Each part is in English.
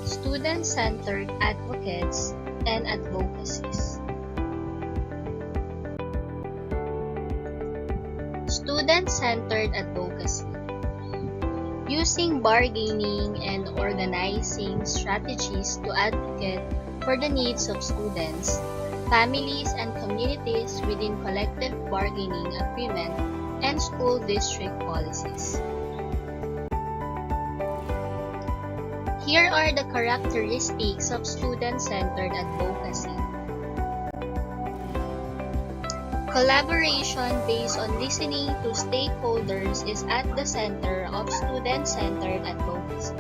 Student-centered advocates and advocacies. Student-centered advocacy. Using bargaining and organizing strategies to advocate for the needs of students, families, and communities within collective bargaining agreement and school district policies. Here are the characteristics of student-centered advocacy. Collaboration based on listening to stakeholders is at the center of student-centered advocacy.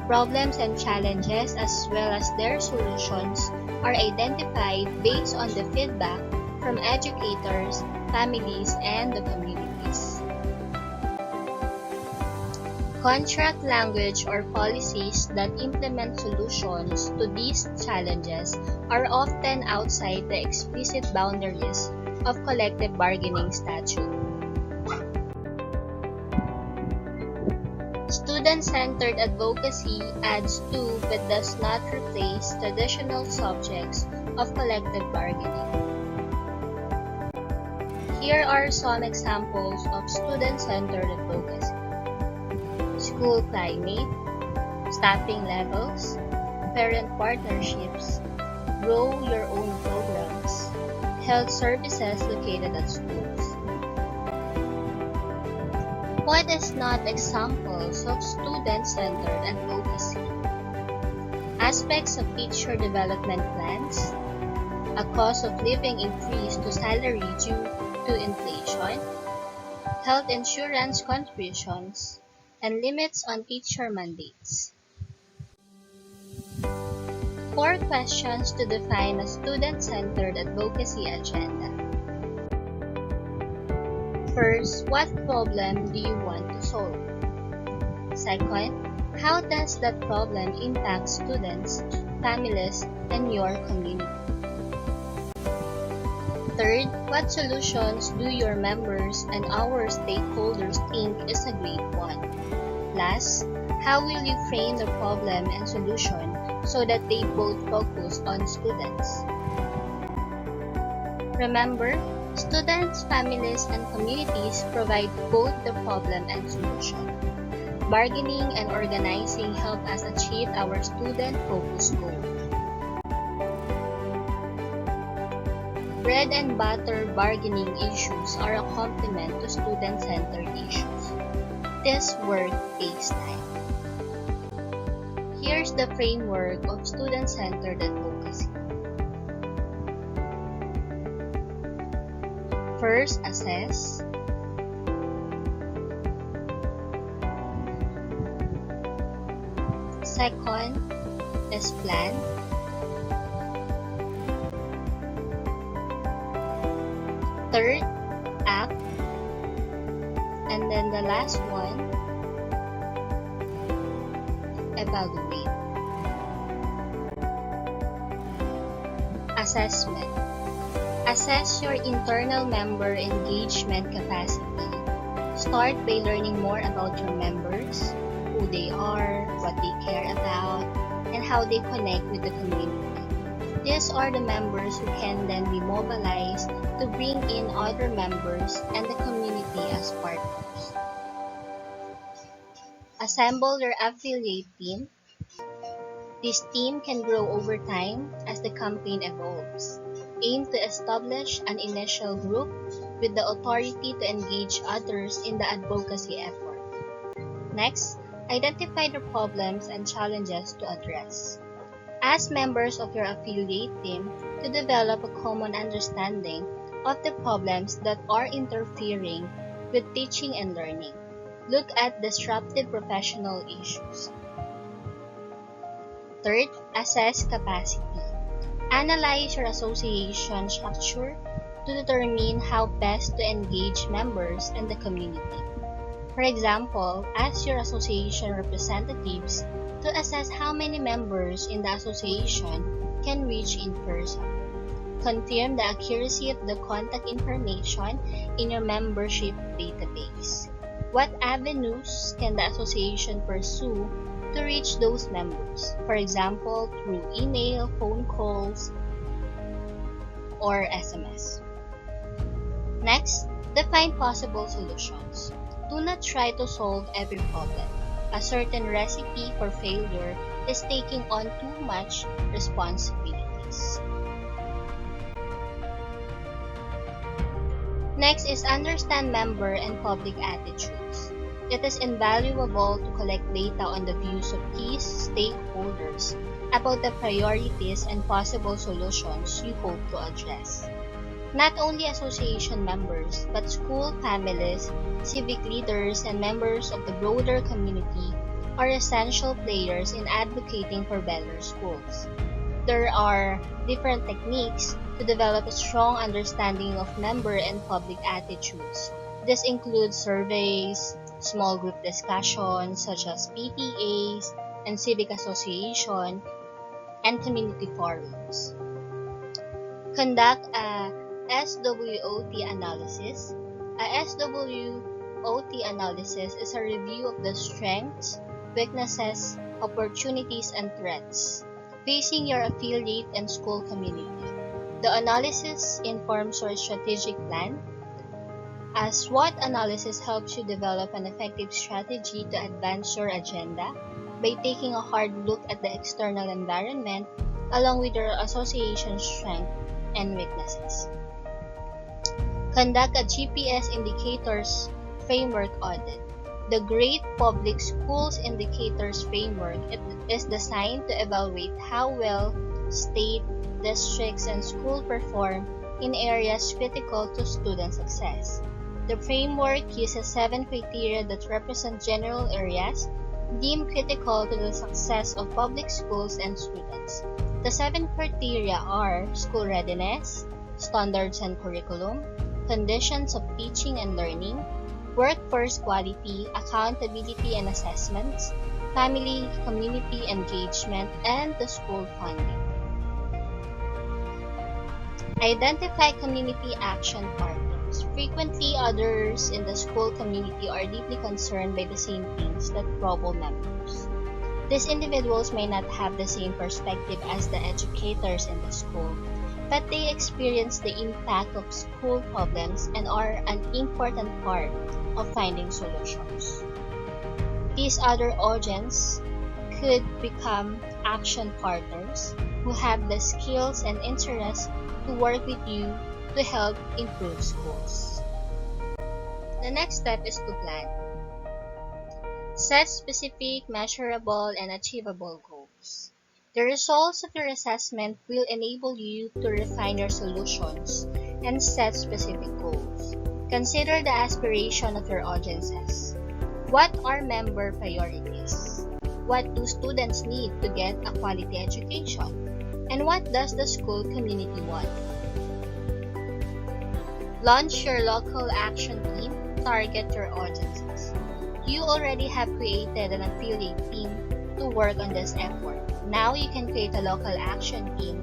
Problems and challenges as well as their solutions are identified based on the feedback from educators, families, and the communities. Contract language or policies that implement solutions to these challenges are often outside the explicit boundaries of collective bargaining statute. Student-centered advocacy adds to but does not replace traditional subjects of collective bargaining. Here are some examples of student-centered advocacy. School climate, staffing levels, parent partnerships, grow your own programs, health services located at schools. What is not examples of student-centered advocacy? Aspects of teacher development plans, a cost of living increase to salary due to inflation, health insurance contributions, and limits on teacher mandates. 4 questions to define a student-centered advocacy agenda. First, what problem do you want to solve? Second, how does that problem impact students, families, and your community? Third, what solutions do your members and our stakeholders think is a great one? Last, how will you frame the problem and solution so that they both focus on students? Remember, students, families, and communities provide both the problem and solution. Bargaining and organizing help us achieve our student-focused goal. Bread and butter bargaining issues are a complement to student-centered issues. This work takes time. Here's the framework of student-centered advocacy. First, assess. Second is plan. Third, act. And then the last one, evaluate. Assessment. Assess your internal member engagement capacity. Start by learning more about your members, who they are, what they care about, and how they connect with the community. These are the members who can then be mobilized to bring in other members and the community as partners. Assemble your affiliate team. This team can grow over time as the campaign evolves. Aim to establish an initial group with the authority to engage others in the advocacy effort. Next, identify the problems and challenges to address. Ask members of your affiliate team to develop a common understanding of the problems that are interfering with teaching and learning. Look at disruptive professional issues. Third, assess capacity. Analyze your association structure to determine how best to engage members and the community. For example, ask your association representatives to assess how many members in the association can reach in person. Confirm the accuracy of the contact information in your membership database. What avenues can the association pursue to reach those members, for example, through email, phone calls, or SMS. Next, define possible solutions. Do not try to solve every problem. A certain recipe for failure is taking on too much responsibilities. Next is understand member and public attitudes. It is invaluable to collect data on the views of key stakeholders about the priorities and possible solutions you hope to address. Not only association members, but school families, civic leaders, and members of the broader community are essential players in advocating for better schools. There are different techniques to develop a strong understanding of member and public attitudes. This includes surveys, small group discussions such as PTAs and civic association, and community forums. Conduct a SWOT analysis. A SWOT analysis is a review of the strengths, weaknesses, opportunities, and threats facing your affiliate and school community. The analysis informs your strategic plan. A SWOT analysis helps you develop an effective strategy to advance your agenda by taking a hard look at the external environment along with your association's strengths and weaknesses. Conduct a GPS indicators framework audit. The Great Public Schools Indicators Framework is designed to evaluate how well state, districts, and schools perform in areas critical to student success. The framework uses 7 criteria that represent general areas deemed critical to the success of public schools and students. The 7 criteria are school readiness, standards and curriculum, conditions of teaching and learning, workforce quality, accountability and assessments, family community engagement, and the school funding. Identify community action partners. Frequently, others in the school community are deeply concerned by the same things that trouble members. These individuals may not have the same perspective as the educators in the school, but they experience the impact of school problems and are an important part of finding solutions. These other audience could become action partners who have the skills and interests to work with you to help improve schools. The next step is to plan. Set specific, measurable, and achievable goals. The results of your assessment will enable you to refine your solutions and set specific goals. Consider the aspiration of your audiences. What are member priorities? What do students need to get a quality education? And what does the school community want? Launch your local action team. Target your audiences. You already have created an affiliate team to work on this effort. Now you can create a local action team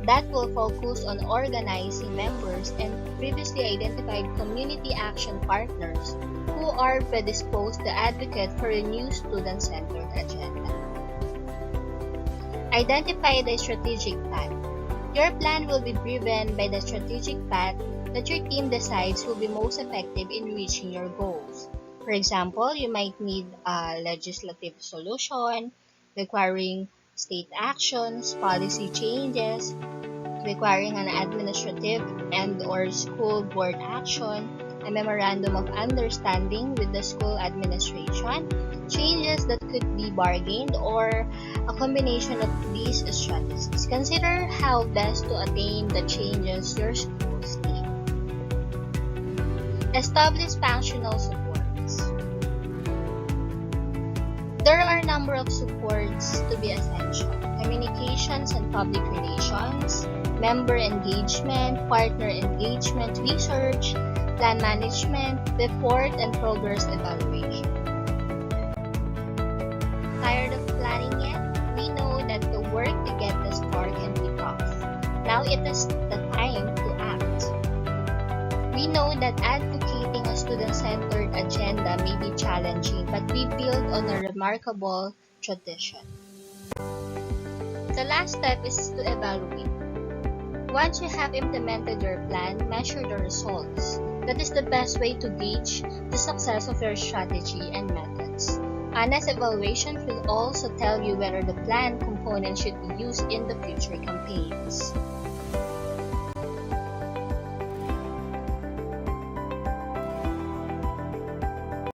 that will focus on organizing members and previously identified community action partners who are predisposed to advocate for a new student-centered agenda. Identify the strategic path. Your plan will be driven by the strategic path that your team decides will be most effective in reaching your goals. For example, you might need a legislative solution requiring state actions, policy changes, requiring an administrative and/or school board action, a memorandum of understanding with the school administration, changes that could be bargained, or a combination of these strategies. Consider how best to attain the changes your schools need. Establish functional supports. There are a number of supports to be essential: communications and public relations, member engagement, partner engagement, research, plan management, report and progress evaluation. Tired of planning yet? We know that the work to get this far can be tough. Now it is the time to act. We know that advocating implementing a student-centered agenda may be challenging, but we build on a remarkable tradition. The last step is to evaluate. Once you have implemented your plan, measure the results. That is the best way to gauge the success of your strategy and methods. Honest evaluation will also tell you whether the plan component should be used in the future campaign.